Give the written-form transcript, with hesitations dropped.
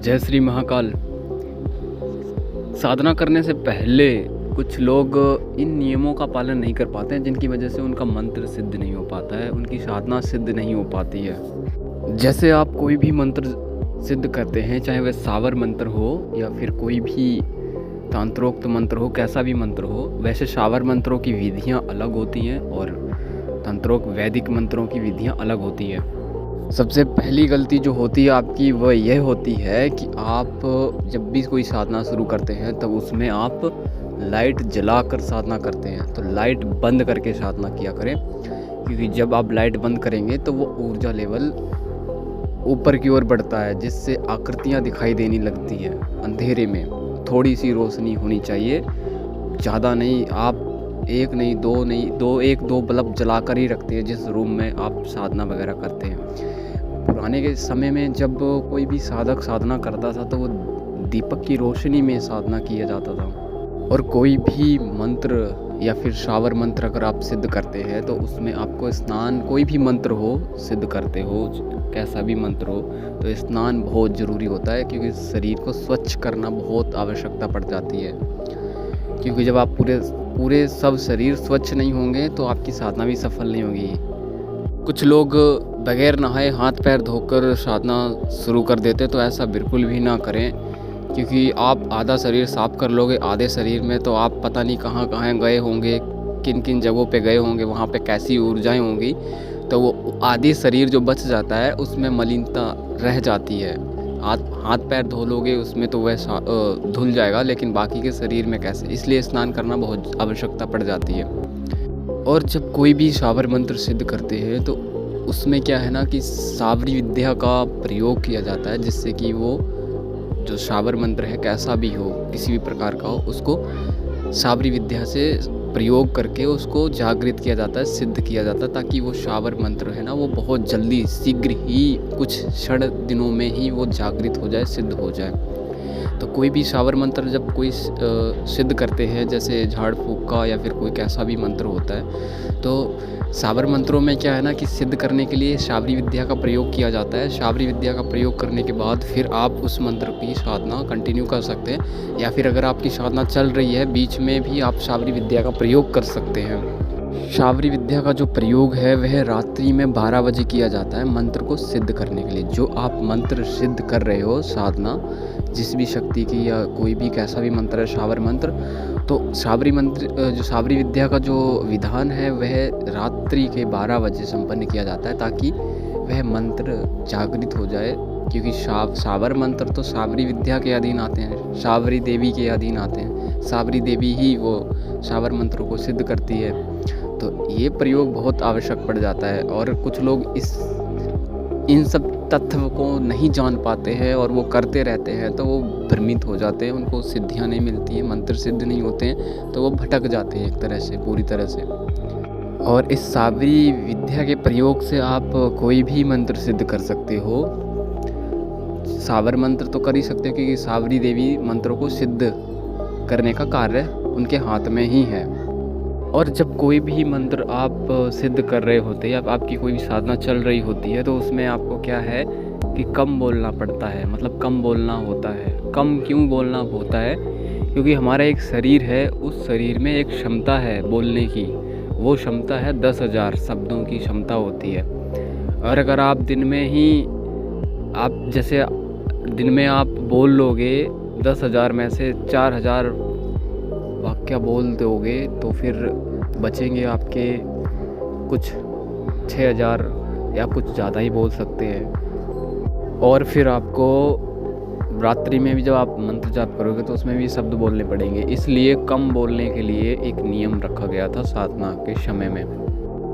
जय श्री महाकाल। साधना करने से पहले कुछ लोग इन नियमों का पालन नहीं कर पाते हैं, जिनकी वजह से उनका मंत्र सिद्ध नहीं हो पाता है, उनकी साधना सिद्ध नहीं हो पाती है। जैसे आप कोई भी मंत्र सिद्ध करते हैं, चाहे वह सावर मंत्र हो या फिर कोई भी तंत्रोक्त मंत्र हो, कैसा भी मंत्र हो, वैसे सावर मंत्रों की विधियां अलग होती हैं और तंत्रोक्त वैदिक मंत्रों की विधियां अलग होती हैं। सबसे पहली गलती जो होती है आपकी वह यह होती है कि आप जब भी कोई साधना शुरू करते हैं तब उसमें आप लाइट जलाकर साधना करते हैं। तो लाइट बंद करके साधना किया करें, क्योंकि जब आप लाइट बंद करेंगे तो वो ऊर्जा लेवल ऊपर की ओर बढ़ता है, जिससे आकृतियाँ दिखाई देने लगती है। अंधेरे में थोड़ी सी रोशनी होनी चाहिए, ज़्यादा नहीं। आप एक नहीं, दो बल्ब जलाकर ही रखते हैं जिस रूम में आप साधना वगैरह करते हैं। पुराने के समय में जब कोई भी साधक साधना करता था तो वो दीपक की रोशनी में साधना किया जाता था। और कोई भी मंत्र या फिर शावर मंत्र अगर आप सिद्ध करते हैं तो उसमें आपको स्नान, कोई भी मंत्र हो सिद्ध करते हो, कैसा भी मंत्र हो, तो स्नान बहुत ज़रूरी होता है, क्योंकि शरीर को स्वच्छ करना बहुत आवश्यकता पड़ जाती है। क्योंकि जब आप पूरे सब शरीर स्वच्छ नहीं होंगे तो आपकी साधना भी सफल नहीं होगी। कुछ लोग बगैर नहाए हाथ पैर धोकर साधना शुरू कर देते, तो ऐसा बिल्कुल भी ना करें, क्योंकि आप आधा शरीर साफ कर लोगे, आधे शरीर में तो आप पता नहीं कहाँ कहाँ गए होंगे, किन किन जगहों पे गए होंगे, वहाँ पे कैसी ऊर्जाएं होंगी। तो वो आधे शरीर जो बच जाता है उसमें मलिनता रह जाती है। हाथ पैर धो लोगे उसमें तो वह धुल जाएगा, लेकिन बाकी के शरीर में कैसे, इसलिए स्नान करना बहुत आवश्यकता पड़ जाती है। और जब कोई भी शावर मंत्र सिद्ध करते हैं तो उसमें क्या है ना कि सावरी विद्या का प्रयोग किया जाता है, जिससे कि वो जो शावर मंत्र है कैसा भी हो, किसी भी प्रकार का हो, उसको सावरी विद्या से प्रयोग करके उसको जागृत किया जाता है, सिद्ध किया जाता है, ताकि वो शावर मंत्र है ना वो बहुत जल्दी, शीघ्र ही, कुछ क्षण दिनों में ही वो जागृत हो जाए, सिद्ध हो जाए। तो कोई भी शावर मंत्र जब कोई सिद्ध करते हैं, जैसे झाड़ फूँक का या फिर कोई कैसा भी मंत्र होता है, तो शावर मंत्रों में क्या है ना कि सिद्ध करने के लिए शावरी विद्या का प्रयोग किया जाता है। शावरी विद्या का प्रयोग करने के बाद फिर आप उस मंत्र की साधना कंटिन्यू कर सकते हैं, या फिर अगर आपकी साधना चल रही है बीच में भी आप शावरी विद्या का प्रयोग कर सकते हैं। शावरी विद्या का जो प्रयोग है वह रात्रि में 12 बजे किया जाता है मंत्र को सिद्ध करने के लिए। जो आप मंत्र सिद्ध कर रहे हो, साधना जिस भी शक्ति की या कोई भी कैसा भी मंत्र है, शावर मंत्र, तो जो शावरी विद्या का जो विधान है वह रात्रि के 12 बजे संपन्न किया जाता है, ताकि वह मंत्र जागृत हो जाए। क्योंकि शावर मंत्र तो शावरी विद्या के अधीन आते हैं, शावरी देवी के अधीन आते हैं, शावरी देवी ही वो शावर मंत्रों को सिद्ध करती है। तो ये प्रयोग बहुत आवश्यक पड़ जाता है। और कुछ लोग इन सब तत्व को नहीं जान पाते हैं और वो करते रहते हैं, तो वो भ्रमित हो जाते हैं, उनको सिद्धियां नहीं मिलती हैं, मंत्र सिद्ध नहीं होते हैं, तो वो भटक जाते हैं एक तरह से, पूरी तरह से। और इस शावरी विद्या के प्रयोग से आप कोई भी मंत्र सिद्ध कर सकते हो। शावर मंत्र तो कर ही सकते हो, क्योंकि शावरी देवी मंत्रों को सिद्ध करने का कार्य उनके हाथ में ही है। और जब कोई भी मंत्र आप सिद्ध कर रहे होते हैं या आपकी कोई भी साधना चल रही होती है, तो उसमें आपको क्या है कि कम बोलना पड़ता है, मतलब कम बोलना होता है। कम क्यों बोलना होता है? क्योंकि हमारा एक शरीर है, उस शरीर में एक क्षमता है बोलने की, वो क्षमता है 10,000 शब्दों की क्षमता होती है। और अगर आप दिन में आप बोल लोगे 10,000 में से 4,000 वाक्य बोल दोगे, तो फिर बचेंगे आपके कुछ 6,000 या कुछ ज़्यादा ही बोल सकते हैं। और फिर आपको रात्रि में भी जब आप मंत्र जाप करोगे तो उसमें भी शब्द बोलने पड़ेंगे। इसलिए कम बोलने के लिए एक नियम रखा गया था साधना के समय में।